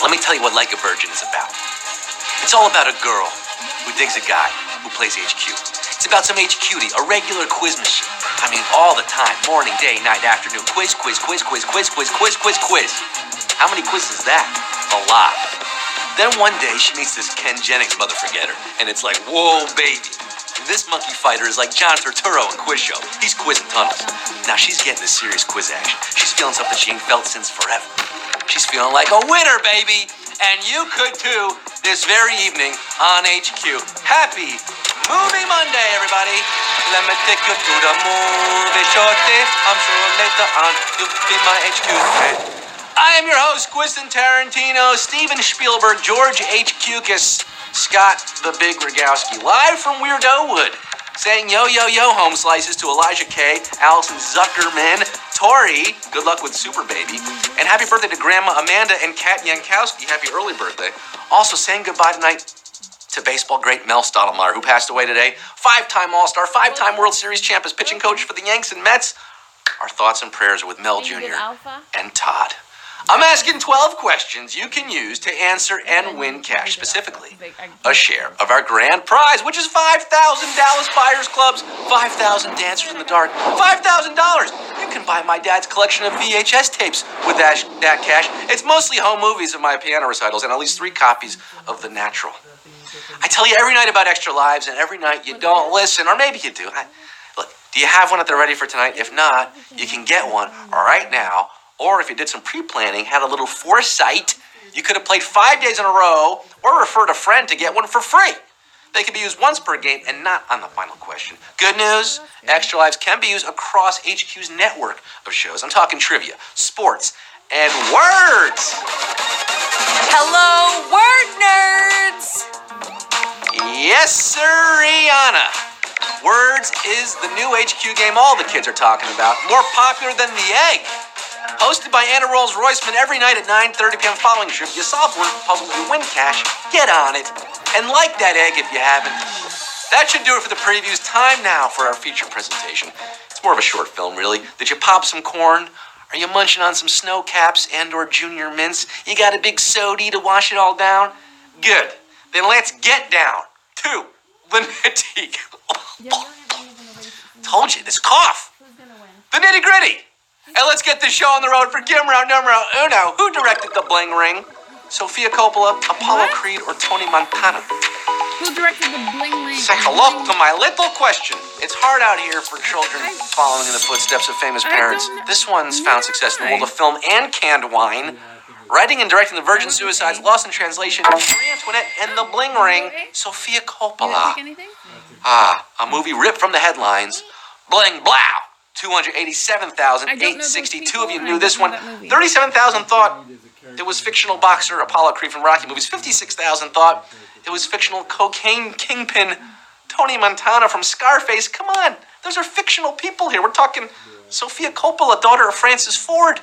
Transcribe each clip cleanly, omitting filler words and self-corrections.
Let me tell you what Like a Virgin is about. It's all about a girl who digs a guy who plays HQ. It's about some HQty, a regular quiz machine. I mean, all the time, morning, day, night, afternoon. Quiz, quiz, quiz, quiz, quiz, quiz, quiz, quiz, quiz. How many quizzes is that? A lot. Then one day, she meets this Ken Jennings mother-forgetter, and it's like, whoa, baby. This monkey fighter is like John Turturro in Quiz Show. He's quizzing tunnels. Now, she's getting the serious quiz action. She's feeling something she ain't felt since forever. She's feeling like a winner, baby. And you could too this very evening on HQ. Happy Movie Monday, everybody. Let me take you to the movie shorty. I'm sure later on you'll be my HQ fan. I am your host, Quentin Tarantino, Steven Spielberg, George H. Cukis, Scott the Big Rogowski, live from Weirdowood, saying yo, yo, yo, home slices to Elijah K., Allison Zuckerman, Tori, good luck with Super Baby, and happy birthday to Grandma Amanda and Kat Yankowski, happy early birthday. Also saying goodbye tonight to baseball great Mel Stottlemyre, who passed away today. Five-time All-Star, five-time World Series champ as pitching coach for the Yanks and Mets. Our thoughts and prayers are with Mel Jr. and Todd. I'm asking 12 questions you can use to answer and win cash, specifically a share of our grand prize, which is $5,000 Dallas Buyers Clubs, 5,000 Dancers in the Dark, $5,000. You can buy my dad's collection of VHS tapes with that cash. It's mostly home movies of my piano recitals and at least 3 copies of The Natural. I tell you every night about Extra Lives, and every night you don't listen, or maybe you do. Look, do you have one that they're ready for tonight? If not, you can get one right now. Or if you did some pre-planning, had a little foresight, you could have played 5 days in a row or referred a friend to get one for free. They can be used once per game and not on the final question. Good news, Extra Lives can be used across HQ's network of shows. I'm talking trivia, sports, and words. Hello, word nerds! Yes, sir, Rihanna. Words is the new HQ game all the kids are talking about. More popular than the egg. Hosted by Anna Rolls-Royceman every night at 9:30 p.m. following trivia. You solve word puzzles, you win cash. Get on it. And like that egg if you haven't. That should do it for the previews. Time now for our feature presentation. It's more of a short film, really. Did you pop some corn? Are you munching on some snow caps and or junior mints? You got a big sody to wash it all down? Good. Then let's get down to the nitty. Told you, this cough. The nitty-gritty. And let's get this show on the road for camera numero uno. Who directed The Bling Ring? Sofia Coppola, Apollo Creed, or Tony Montana? Who directed The Bling Ring? Say hello to my little question. It's hard out here for children following in the footsteps of famous parents. This one's found success in the world of film and canned wine. Writing and directing The Virgin Suicides, Lost in Translation, Marie Antoinette, and The Bling Ring, Sofia Coppola. A movie ripped from the headlines. Bling blow. 287,862 of you knew this one. 37,000 thought it was fictional boxer Apollo Creed from Rocky movies. 56,000 thought it was fictional cocaine kingpin Tony Montana from Scarface. Come on, those are fictional people here. We're talking Sofia Coppola, daughter of Francis Ford.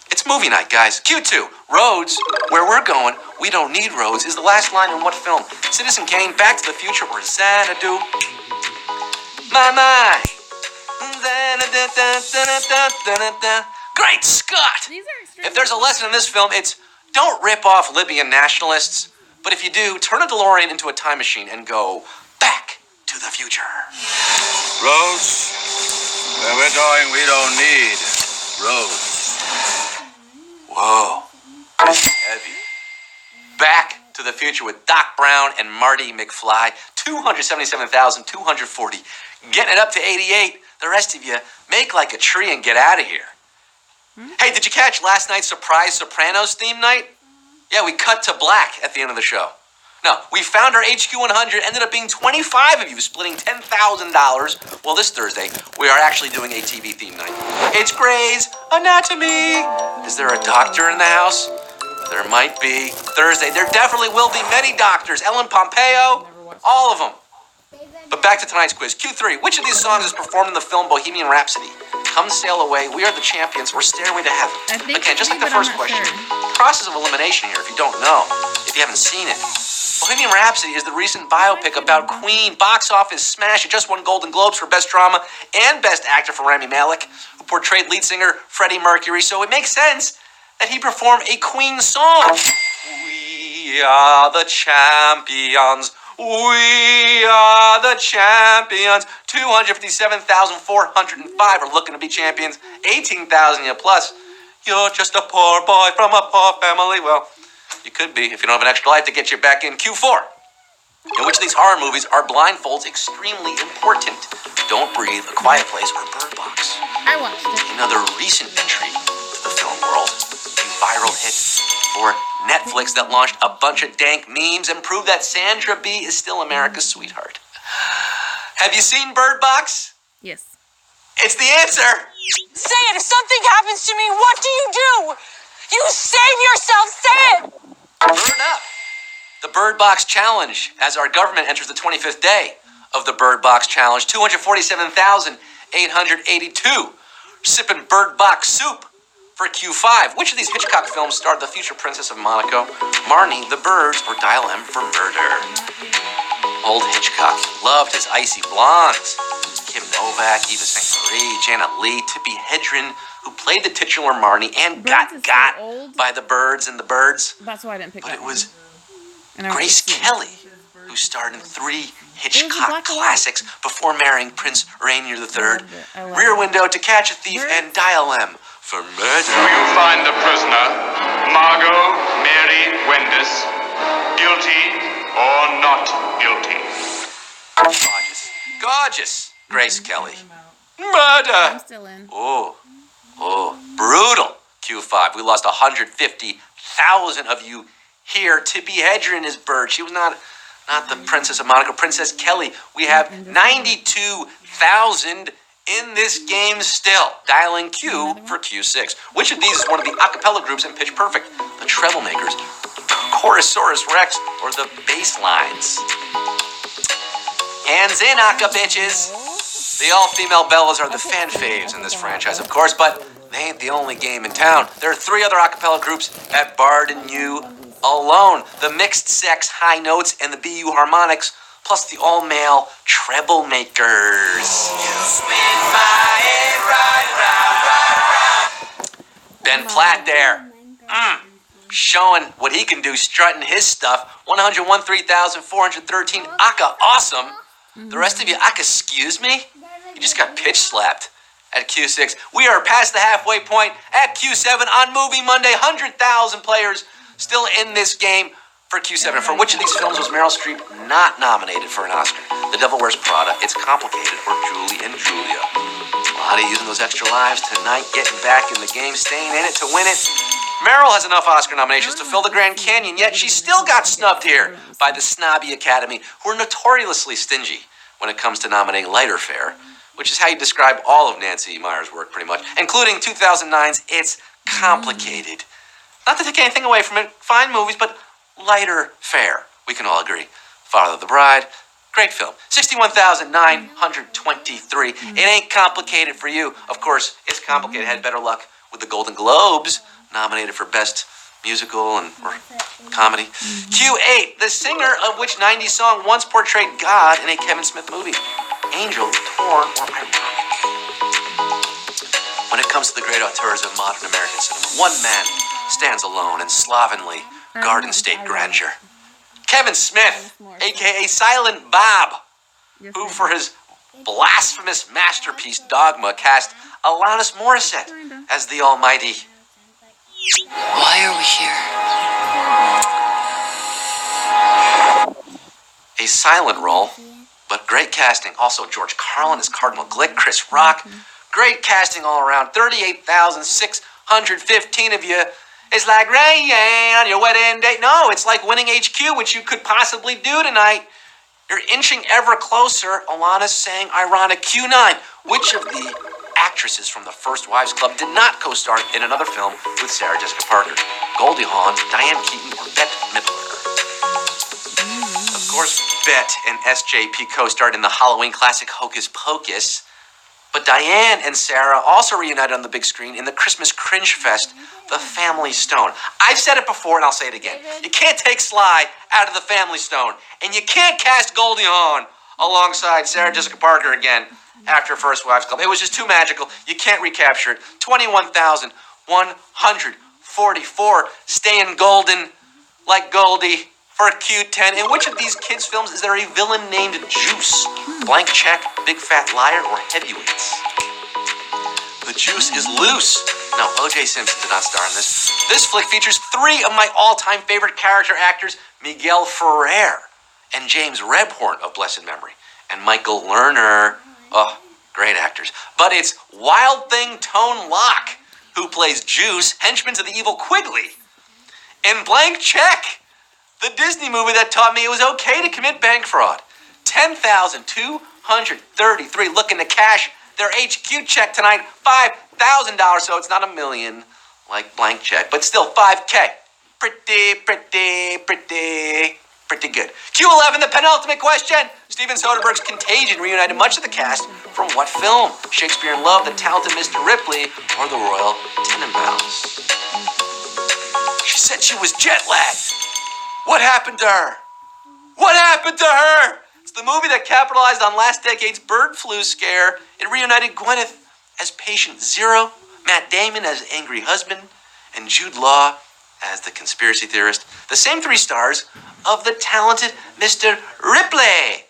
It's movie night, guys. Q2, roads, where we're going, we don't need roads, is the last line in what film? Citizen Kane, Back to the Future, or Xanadu? My. Great Scott! If there's a lesson in this film, it's don't rip off Libyan nationalists. But if you do, turn a DeLorean into a time machine and go back to the future. Roads, where we're going, we don't need roads. Whoa, that's heavy. Back to the Future with Doc Brown and Marty McFly. 277,240. Getting it up to 88. The rest of you, make like a tree and get out of here. Hey, did you catch last night's surprise Sopranos theme night? Yeah, we cut to black at the end of the show. No, we found our HQ 100, ended up being 25 of you, splitting $10,000. Well, this Thursday, we are actually doing a TV theme night. It's Grey's Anatomy. Is there a doctor in the house? There might be. Thursday, there definitely will be many doctors. Ellen Pompeo, all of them. But back to tonight's quiz. Q3, which of these songs is performed in the film Bohemian Rhapsody? Come Sail Away, We Are the Champions, or Stairway to Heaven? Again, just like the first question, process of elimination here if you don't know, if you haven't seen it. Bohemian Rhapsody is the recent biopic about Queen. Box office smash. It just won Golden Globes for Best Drama and Best Actor for Rami Malek, who portrayed lead singer Freddie Mercury. So it makes sense that he perform a Queen song. We are the champions. We are the champions. 257,405 are looking to be champions. 18,000 plus. You're just a poor boy from a poor family. Well, you could be if you don't have an extra life to get you back in Q4. In which of these horror movies are blindfolds extremely important? Don't Breathe, A Quiet Place, or Bird Box? I watched it. Another recent entry to the film world. A viral hit for Netflix that launched a bunch of dank memes and proved that Sandra Bee is still America's sweetheart. Have you seen Bird Box? Yes. It's the answer! Say it! If something happens to me, what do? You save yourself! Say it! Bird up! The Bird Box Challenge, as our government enters the 25th day of the Bird Box Challenge. 247,882 sipping Bird Box soup for Q5. Which of these Hitchcock films starred the future Princess of Monaco, Marnie, the Birds, or Dial M for Murder? Old Hitchcock loved his icy blondes. Kim Novak, Eva St. Marie, Janet Leigh, Tippi Hedren, who played the titular Marnie and got by the Birds and the Birds. That's why I didn't pick But that it was one. Grace Kelly, who starred in 3 Hitchcock classics before marrying Prince Rainier III, Rear Window, To Catch a Thief, and Dial M for Murder. Do you find the prisoner, Margot Mary Wendis, guilty or not guilty? Gorgeous. Gorgeous. Grace Kelly. Murder. I'm still in. Oh, brutal. Q5. We lost 150,000 of you here. Tippi Hedren is Bird. She was not the Princess of Monaco. Princess Kelly. We have 92,000 in this game still. Dialing Q for Q6. Which of these is one of the a cappella groups in Pitch Perfect? The Treblemakers, Chorosaurus Rex, or the Basslines? Hands in, Aka bitches. The all-female Bellas are the fan faves in this franchise, of course, but they ain't the only game in town. There are 3 other a cappella groups at Bard and U alone. The mixed-sex High Notes and the BU Harmonics, plus the all-male Treblemakers. Ben Platt there. Showing what he can do, strutting his stuff. 101,413 Aka awesome. The rest of you, Aka, excuse me? You just got pitch slapped at Q6. We are past the halfway point at Q7 on Movie Monday. 100,000 players still in this game for Q7. For which of these films was Meryl Streep not nominated for an Oscar? The Devil Wears Prada, It's Complicated, or Julie and Julia? A lot of using those extra lives tonight, getting back in the game, staying in it to win it. Meryl has enough Oscar nominations to fill the Grand Canyon, yet she still got snubbed here by the snobby Academy, who are notoriously stingy when it comes to nominating lighter fare, which is how you describe all of Nancy Meyer's work, pretty much, including 2009's It's Complicated. Not to take anything away from it, fine movies, but lighter fare, we can all agree. Father of the Bride, great film. 61,923. It ain't complicated for you. Of course, It's Complicated had better luck with the Golden Globes, nominated for Best Musical or Comedy. Q8, the singer of which 90s song once portrayed God in a Kevin Smith movie? Angel, Torn, or Ironic? When it comes to the great auteurs of modern American cinema, one man stands alone in slovenly Garden State grandeur. Kevin Smith, a.k.a. Silent Bob, who for his blasphemous masterpiece Dogma cast Alanis Morissette as the Almighty. Why are we here? A silent role, but great casting. Also, George Carlin as Cardinal Glick, Chris Rock. Great casting all around. 38,615 of you. It's like rain on your wedding day. No, it's like winning HQ, which you could possibly do tonight. You're inching ever closer. Alana's saying ironic. Q9. Which of the actresses from the First Wives Club did not co-star in another film with Sarah Jessica Parker? Goldie Hawn, Diane Keaton, or Bette Midler? Of course, Bette and SJP co-starred in the Halloween classic Hocus Pocus. But Diane and Sarah also reunited on the big screen in the Christmas cringe fest, The Family Stone. I've said it before and I'll say it again. You can't take Sly out of The Family Stone. And you can't cast Goldie Hawn alongside Sarah Jessica Parker again after First Wives Club. It was just too magical. You can't recapture it. 21,140 44, staying golden like Goldie for Q10. In which of these kids' films is there a villain named Juice? Blank Check, Big Fat Liar, or Heavyweights? The juice is loose. No, O.J. Simpson did not star in this. This flick features three of my all-time favorite character actors, Miguel Ferrer and James Rebhorn of blessed memory, and Michael Lerner. Oh, great actors. But it's Wild Thing Tone Lock who plays Juice, henchman to the evil Quigley. In Blank Check, the Disney movie that taught me it was okay to commit bank fraud. 10,233 looking to cash their HQ check tonight, $5,000, so it's not $1 million like Blank Check, but still $5K. Pretty good. Q11, the penultimate question. Steven Soderbergh's Contagion reunited much of the cast from what film? Shakespeare in Love, The Talented Mr. Ripley, or The Royal Tenenbaums? She said she was jet lagged. What happened to her? What happened to her? It's the movie that capitalized on last decade's bird flu scare. It reunited Gwyneth as patient zero, Matt Damon as angry husband, and Jude Law as the conspiracy theorist. The same three stars of The Talented Mr. Ripley.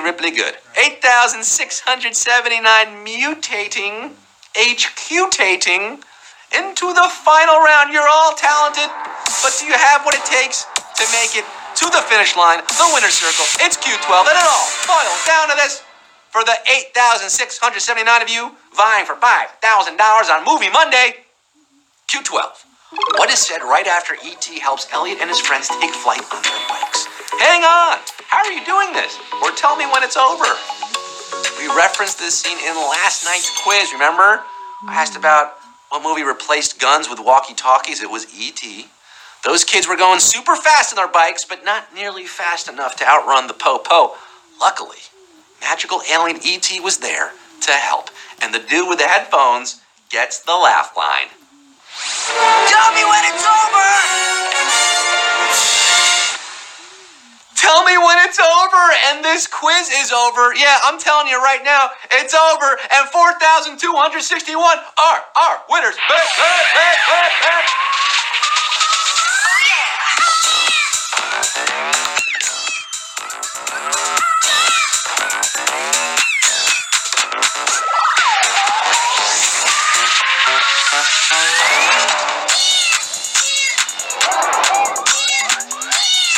Ripley good. 8,679 mutating, HQ-tating into the final round. You're all talented, but do you have what it takes to make it to the finish line, the winner's circle? It's Q12, and it all boils down to this. For the 8,679 of you vying for $5,000 on Movie Monday, Q12. What is said right after E.T. helps Elliot and his friends take flight on their bikes? Hang on! How are you doing this? Or tell me when it's over. We referenced this scene in last night's quiz, remember? I asked about what movie replaced guns with walkie-talkies. It was E.T. Those kids were going super fast on their bikes, but not nearly fast enough to outrun the po-po. Luckily, magical alien E.T. was there to help, and the dude with the headphones gets the laugh line. Tell me when it's over! Tell me when it's over, and this quiz is over. Yeah, I'm telling you right now, it's over, and 4,261 are our winners.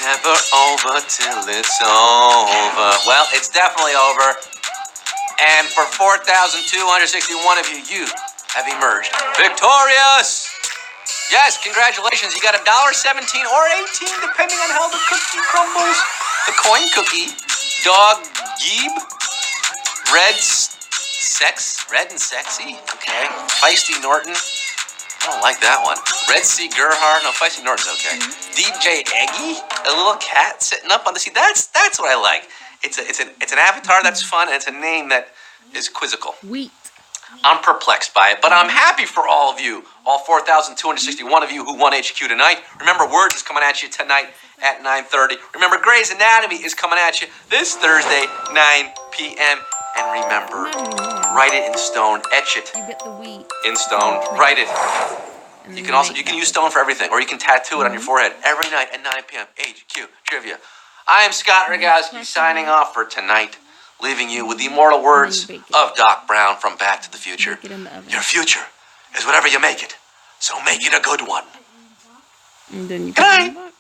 Never over till it's over. Well, it's definitely over. And for 4,261 of you, you have emerged victorious. Yes, congratulations. You got $1.17 or $18, depending on how the cookie crumbles. The coin cookie, Dog Geeb, Red and Sexy. Okay. Feisty Norton. I don't like that one. Red Sea Gerhard. No, Feisty Norton's okay. DJ Eggy, a little cat sitting up on the seat. That's what I like. It's an avatar that's fun, and it's a name that is quizzical. Wheat. I'm perplexed by it, but I'm happy for all of you, all 4,261 of you who won HQ tonight. Remember, Words is coming at you tonight at 9:30. Remember, Grey's Anatomy is coming at you this Thursday, 9 p.m. And remember, write it in stone, etch it You get the wheat. in stone, write it. You can use stone for everything, or you can tattoo it on your forehead every night at 9 p.m. HQ Trivia. I am Scott Rogowski signing off for tonight, leaving you with the immortal words of Doc Brown from Back to the Future. Your future is whatever you make it, so make it a good one. And then you Good night. put it in the box.